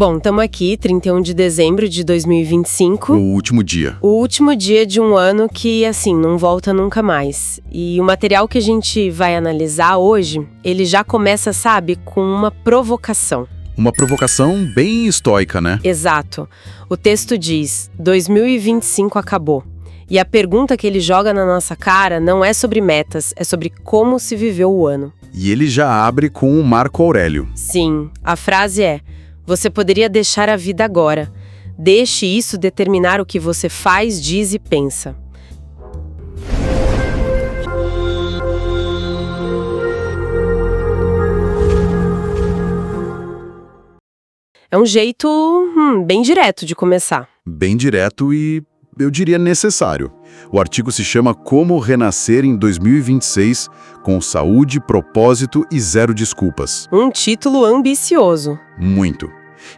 Bom, estamos aqui, 31 de dezembro de 2025. O último dia. O último dia de um ano que, assim, não volta nunca mais. E o material que a gente vai analisar hoje, ele já começa, sabe, com uma provocação. Uma provocação bem estoica, né? Exato. O texto diz, 2025 acabou. E a pergunta que ele joga na nossa cara não é sobre metas, é sobre como se viveu o ano. E ele já abre com o Marco Aurélio. Sim, a frase é: você poderia deixar a vida agora. Deixe isso determinar o que você faz, diz e pensa. É um jeito bem direto de começar. Bem direto e, eu diria, necessário. O artigo se chama Como Renascer em 2026 com saúde, propósito e zero desculpas. Um título ambicioso. Muito.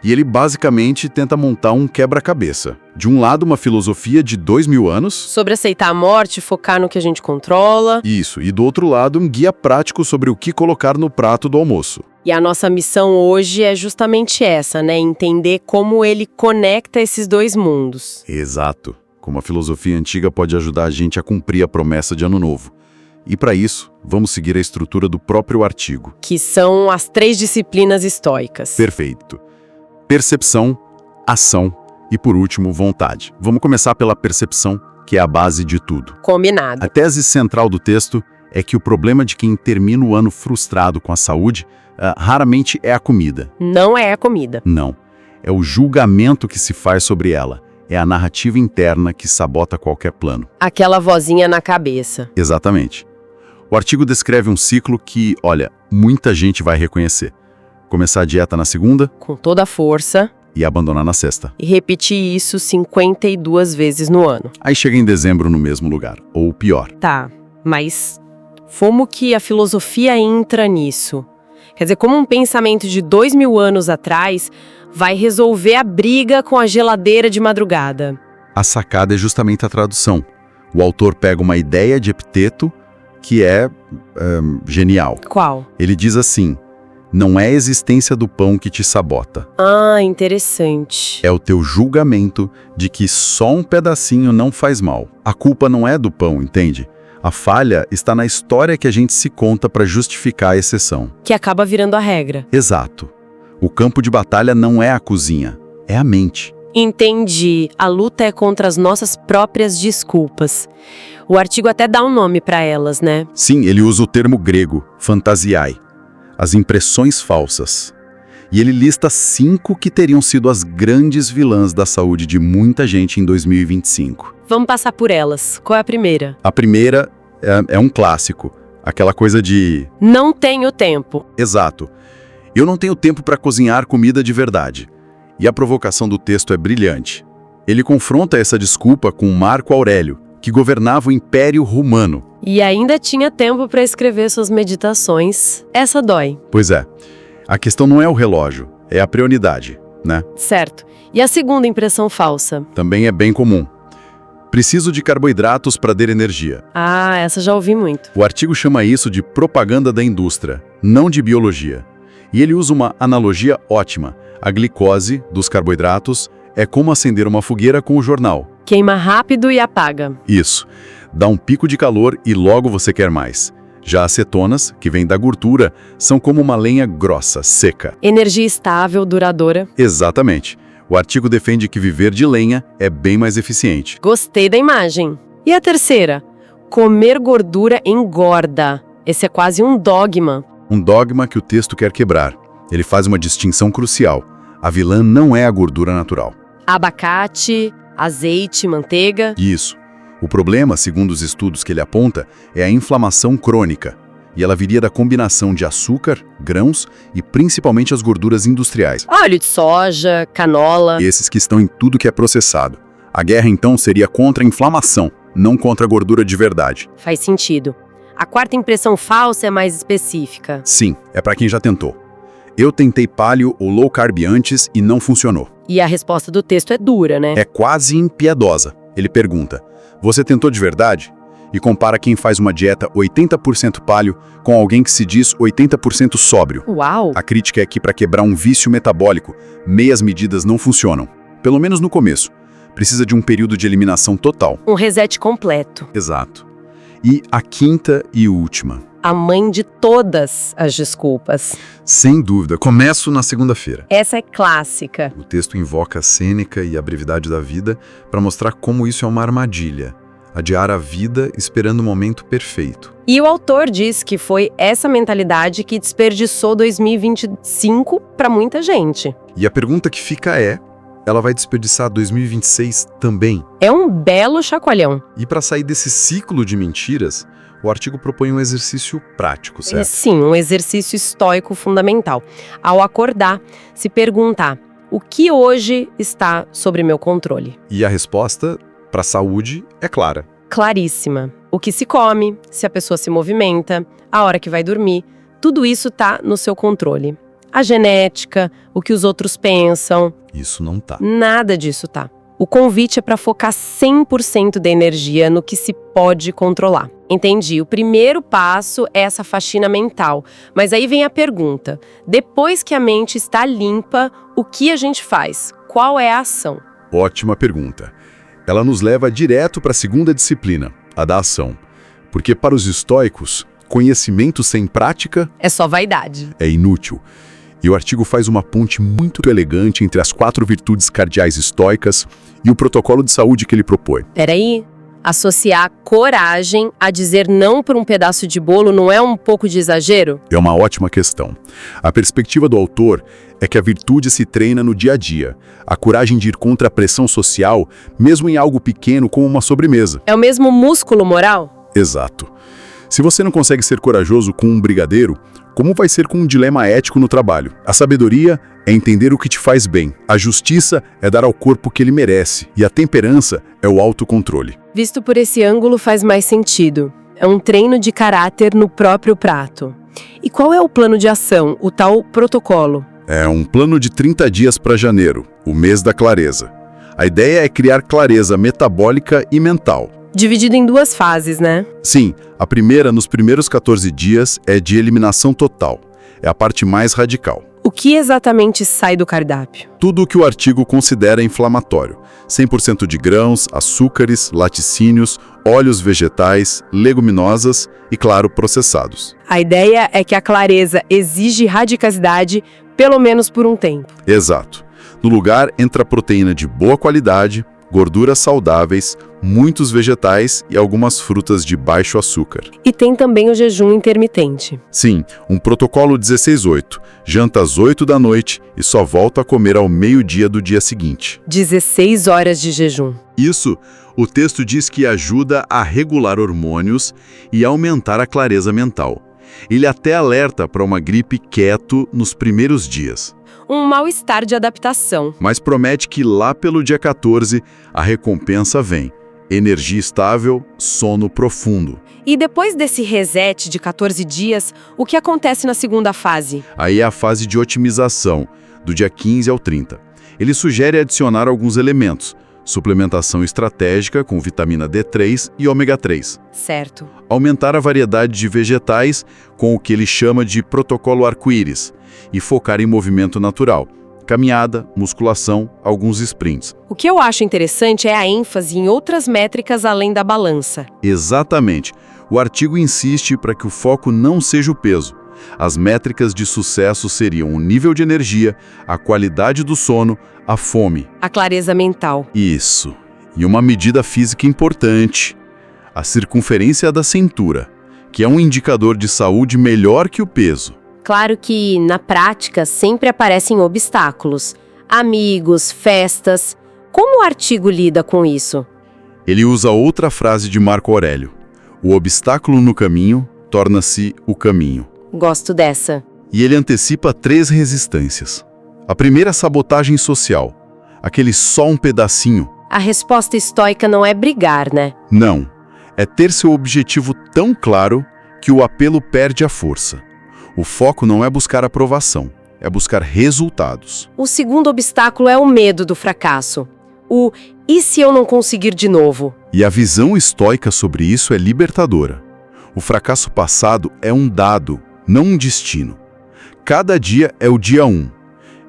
E ele basicamente tenta montar um quebra-cabeça. De um lado, uma filosofia de 2000 anos. Sobre aceitar a morte, focar no que a gente controla. Isso. E do outro lado, um guia prático sobre o que colocar no prato do almoço. E a nossa missão hoje é justamente essa, né? Entender como ele conecta esses dois mundos. Exato. Como a filosofia antiga pode ajudar a gente a cumprir a promessa de Ano Novo. E para isso, vamos seguir a estrutura do próprio artigo. Que são as 3 disciplinas estoicas. Perfeito. Percepção, ação e, por último, vontade. Vamos começar pela percepção, que é a base de tudo. Combinado. A tese central do texto é que o problema de quem termina o ano frustrado com a saúde raramente é a comida. Não é a comida. Não. É o julgamento que se faz sobre ela. É a narrativa interna que sabota qualquer plano. Aquela vozinha na cabeça. Exatamente. O artigo descreve um ciclo que, olha, muita gente vai reconhecer. Começar a dieta na segunda Com toda a força. e abandonar na sexta. E repetir isso 52 vezes no ano. Aí chega em dezembro no mesmo lugar, ou pior. Tá, mas como que a filosofia entra nisso? Quer dizer, como um pensamento de 2000 anos atrás vai resolver a briga com a geladeira de madrugada? A sacada é justamente a tradução. O autor pega uma ideia de Epiteto que é genial. Qual? Ele diz assim: não é a existência do pão que te sabota. Ah, interessante. É o teu julgamento de que só um pedacinho não faz mal. A culpa não é do pão, entende? A falha está na história que a gente se conta para justificar a exceção. Que acaba virando a regra. Exato. O campo de batalha não é a cozinha, é a mente. Entendi. A luta é contra as nossas próprias desculpas. O artigo até dá um nome para elas, né? Sim, ele usa o termo grego, fantasiai, as impressões falsas. E ele lista 5 que teriam sido as grandes vilãs da saúde de muita gente em 2025. Vamos passar por elas. Qual é a primeira? A primeira é um clássico, aquela coisa de... Não tenho tempo. Exato. Eu não tenho tempo para cozinhar comida de verdade. E a provocação do texto é brilhante. Ele confronta essa desculpa com Marco Aurélio, que governava o Império Romano. E ainda tinha tempo para escrever suas meditações. Essa dói. Pois é. A questão não é o relógio, é a prioridade, né? Certo. E a segunda impressão falsa? Também é bem comum. Preciso de carboidratos para ter energia. Ah, essa já ouvi muito. O artigo chama isso de propaganda da indústria, não de biologia. E ele usa uma analogia ótima. A glicose dos carboidratos é como acender uma fogueira com o jornal. Queima rápido e apaga. Isso. Dá um pico de calor e logo você quer mais. Já as cetonas, que vêm da gordura, são como uma lenha grossa, seca. Energia estável, duradoura. Exatamente. O artigo defende que viver de lenha é bem mais eficiente. Gostei da imagem. E a terceira? Comer gordura engorda. Esse é quase um dogma. Um dogma que o texto quer quebrar. Ele faz uma distinção crucial. A vilã não é a gordura natural. Abacate, azeite, manteiga. Isso. O problema, segundo os estudos que ele aponta, é a inflamação crônica. E ela viria da combinação de açúcar, grãos e principalmente as gorduras industriais. Óleo de soja, canola. Esses que estão em tudo que é processado. A guerra, então, seria contra a inflamação, não contra a gordura de verdade. Faz sentido. A quarta impressão falsa é mais específica. Sim, é para quem já tentou. Eu tentei paleo ou low carb antes e não funcionou. E a resposta do texto é dura, né? É quase impiedosa. Ele pergunta: você tentou de verdade? e compara quem faz uma dieta 80% paleo com alguém que se diz 80% sóbrio. Uau! A crítica é que para quebrar um vício metabólico, meias medidas não funcionam, pelo menos no começo. Precisa de um período de eliminação total. Um reset completo. Exato. E a quinta e última. A mãe de todas as desculpas. Sem dúvida, começo na segunda-feira. Essa é clássica. O texto invoca a Sêneca e a brevidade da vida para mostrar como isso é uma armadilha. Adiar a vida esperando o momento perfeito. E o autor diz que foi essa mentalidade que desperdiçou 2025 para muita gente. E a pergunta que fica é, ela vai desperdiçar 2026 também? É um belo chacoalhão. E para sair desse ciclo de mentiras, o artigo propõe um exercício prático, certo? Sim, um exercício estoico fundamental. Ao acordar, se perguntar, o que hoje está sob meu controle? E a resposta, para a saúde, é clara. Claríssima. O que se come, se a pessoa se movimenta, a hora que vai dormir, tudo isso está no seu controle. A genética, o que os outros pensam. Isso não tá. Nada disso tá. O convite é para focar 100% da energia no que se pode controlar. Entendi. O primeiro passo é essa faxina mental. Mas aí vem a pergunta. Depois que a mente está limpa, o que a gente faz? Qual é a ação? Ótima pergunta. Ela nos leva direto para a segunda disciplina, a da ação. Porque para os estoicos, conhecimento sem prática é só vaidade. É inútil. E o artigo faz uma ponte muito elegante entre as 4 virtudes cardeais estoicas e o protocolo de saúde que ele propõe. Peraí, associar coragem a dizer não por um pedaço de bolo não é um pouco de exagero? É uma ótima questão. A perspectiva do autor é que a virtude se treina no dia a dia. A coragem de ir contra a pressão social, mesmo em algo pequeno como uma sobremesa. É o mesmo músculo moral? Exato. Se você não consegue ser corajoso com um brigadeiro, como vai ser com um dilema ético no trabalho? A sabedoria é entender o que te faz bem. A justiça é dar ao corpo o que ele merece. E a temperança é o autocontrole. Visto por esse ângulo faz mais sentido. É um treino de caráter no próprio prato. E qual é o plano de ação, o tal protocolo? É um plano de 30 dias para janeiro, o mês da clareza. A ideia é criar clareza metabólica e mental. Dividido em 2 fases, né? Sim, a primeira, nos primeiros 14 dias, é de eliminação total. É a parte mais radical. O que exatamente sai do cardápio? Tudo o que o artigo considera inflamatório. 100% de grãos, açúcares, laticínios, óleos vegetais, leguminosas e, claro, processados. A ideia é que a clareza exige radicasidade, pelo menos por um tempo. Exato. No lugar entra proteína de boa qualidade, gorduras saudáveis, muitos vegetais e algumas frutas de baixo açúcar. E tem também o jejum intermitente. Sim, um protocolo 16-8. Janta às 8 da noite e só volta a comer ao meio-dia do dia seguinte. 16 horas de jejum. Isso, o texto diz que ajuda a regular hormônios e aumentar a clareza mental. Ele até alerta para uma gripe keto nos primeiros dias. Um mal-estar de adaptação. Mas promete que lá pelo dia 14, a recompensa vem. Energia estável, sono profundo. E depois desse reset de 14 dias, o que acontece na segunda fase? Aí é a fase de otimização, do dia 15 ao 30. Ele sugere adicionar alguns elementos. Suplementação estratégica com vitamina D3 e ômega 3. Certo. Aumentar a variedade de vegetais com o que ele chama de protocolo arco-íris e focar em movimento natural. Caminhada, musculação, alguns sprints. O que eu acho interessante é a ênfase em outras métricas além da balança. Exatamente. O artigo insiste para que o foco não seja o peso. As métricas de sucesso seriam o nível de energia, a qualidade do sono, a fome. A clareza mental. Isso. E uma medida física importante, a circunferência da cintura, que é um indicador de saúde melhor que o peso. Claro que, na prática, sempre aparecem obstáculos. Amigos, festas. Como o artigo lida com isso? Ele usa outra frase de Marco Aurélio. O obstáculo no caminho torna-se o caminho. Gosto dessa. E ele antecipa 3 resistências. A primeira é a sabotagem social. Aquele só um pedacinho. A resposta estoica não é brigar, né? Não. É ter seu objetivo tão claro que o apelo perde a força. O foco não é buscar aprovação, é buscar resultados. O segundo obstáculo é o medo do fracasso. O "e se eu não conseguir de novo?" E a visão estoica sobre isso é libertadora. O fracasso passado é um dado, não um destino. Cada dia é o dia 1.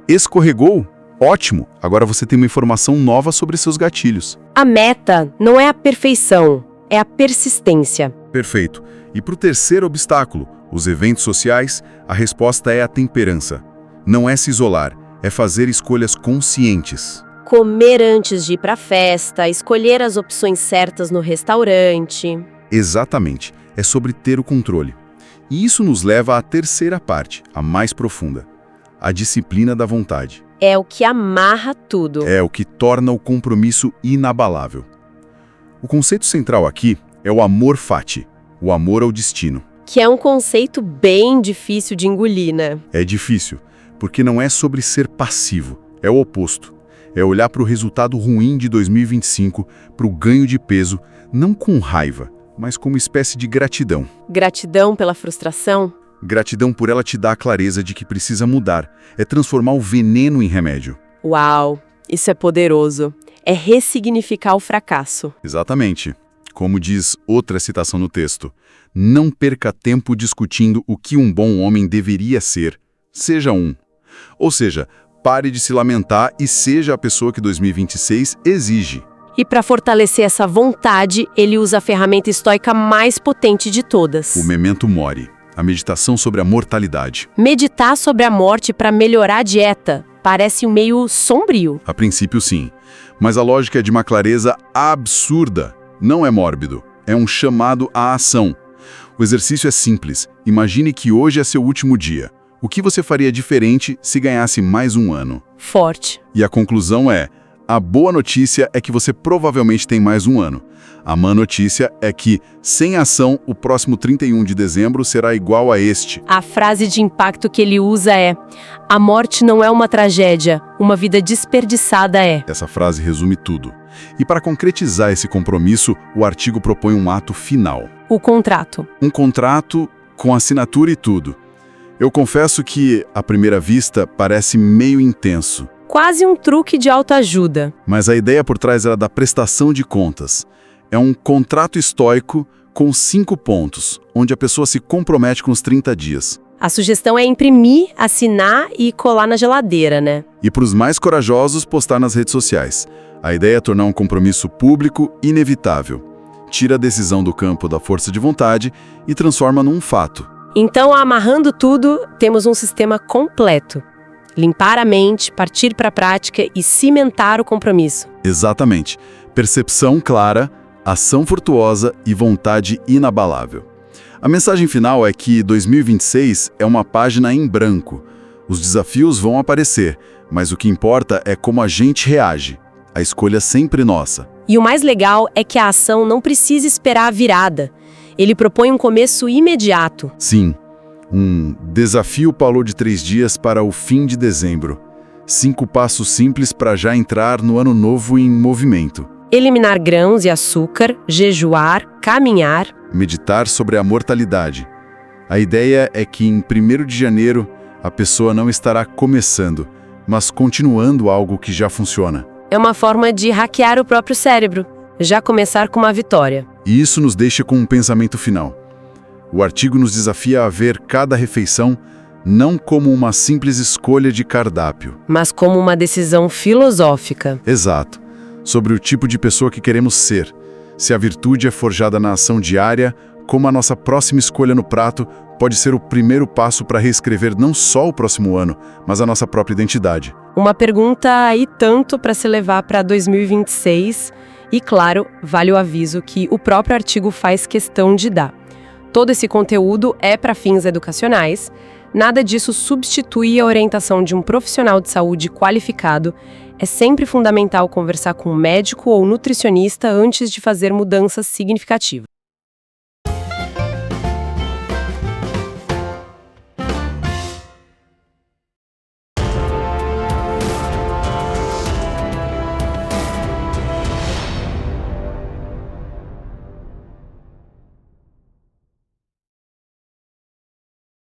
Escorregou? Ótimo! Agora você tem uma informação nova sobre seus gatilhos. A meta não é a perfeição, é a persistência. Perfeito. E para o terceiro obstáculo, os eventos sociais, a resposta é a temperança. Não é se isolar, é fazer escolhas conscientes. Comer antes de ir para a festa, escolher as opções certas no restaurante. Exatamente. É sobre ter o controle. E isso nos leva à terceira parte, a mais profunda. A disciplina da vontade. É o que amarra tudo. É o que torna o compromisso inabalável. O conceito central aqui é o amor fati, o amor ao destino. Que é um conceito bem difícil de engolir, né? É difícil, porque não é sobre ser passivo, é o oposto. É olhar para o resultado ruim de 2025, para o ganho de peso, não com raiva, mas com uma espécie de gratidão. Gratidão pela frustração? Gratidão por ela te dar a clareza de que precisa mudar, é transformar o veneno em remédio. Uau, isso é poderoso. É ressignificar o fracasso. Exatamente. Como diz outra citação no texto, não perca tempo discutindo o que um bom homem deveria ser. Seja um. Ou seja, pare de se lamentar e seja a pessoa que 2026 exige. E para fortalecer essa vontade, ele usa a ferramenta estoica mais potente de todas. O Memento Mori, a meditação sobre a mortalidade. Meditar sobre a morte para melhorar a dieta parece meio sombrio. A princípio, sim. Mas a lógica é de uma clareza absurda. Não é mórbido. É um chamado à ação. O exercício é simples. Imagine que hoje é seu último dia. O que você faria diferente se ganhasse mais um ano? Forte. E a conclusão é: a boa notícia é que você provavelmente tem mais um ano. A má notícia é que, sem ação, o próximo 31 de dezembro será igual a este. A frase de impacto que ele usa é: a morte não é uma tragédia, uma vida desperdiçada é. Essa frase resume tudo. E para concretizar esse compromisso, o artigo propõe um ato final. O contrato. Um contrato com assinatura e tudo. Eu confesso que, à primeira vista, parece meio intenso. Quase um truque de autoajuda. Mas a ideia por trás era da prestação de contas. É um contrato estoico com 5 pontos, onde a pessoa se compromete com os 30 dias. A sugestão é imprimir, assinar e colar na geladeira, né? E para os mais corajosos, postar nas redes sociais. A ideia é tornar um compromisso público inevitável. Tira a decisão do campo da força de vontade e transforma num fato. Então, amarrando tudo, temos um sistema completo. Limpar a mente, partir para a prática e cimentar o compromisso. Exatamente. Percepção clara, ação fortuosa e vontade inabalável. A mensagem final é que 2026 é uma página em branco. Os desafios vão aparecer, mas o que importa é como a gente reage. A escolha é sempre nossa. E o mais legal é que a ação não precisa esperar a virada. Ele propõe um começo imediato. Sim. Um desafio Paulo de 3 dias para o fim de dezembro. 5 passos simples para já entrar no ano novo em movimento. Eliminar grãos e açúcar, jejuar, caminhar. Meditar sobre a mortalidade. A ideia é que em 1º de janeiro a pessoa não estará começando, mas continuando algo que já funciona. É uma forma de hackear o próprio cérebro. Já começar com uma vitória. E isso nos deixa com um pensamento final. O artigo nos desafia a ver cada refeição não como uma simples escolha de cardápio, mas como uma decisão filosófica. Exato. Sobre o tipo de pessoa que queremos ser. Se a virtude é forjada na ação diária, como a nossa próxima escolha no prato pode ser o primeiro passo para reescrever não só o próximo ano, mas a nossa própria identidade. Uma pergunta aí tanto para se levar para 2026 e, claro, vale o aviso que o próprio artigo faz questão de dar. Todo esse conteúdo é para fins educacionais, nada disso substitui a orientação de um profissional de saúde qualificado. É sempre fundamental conversar com um médico ou nutricionista antes de fazer mudanças significativas.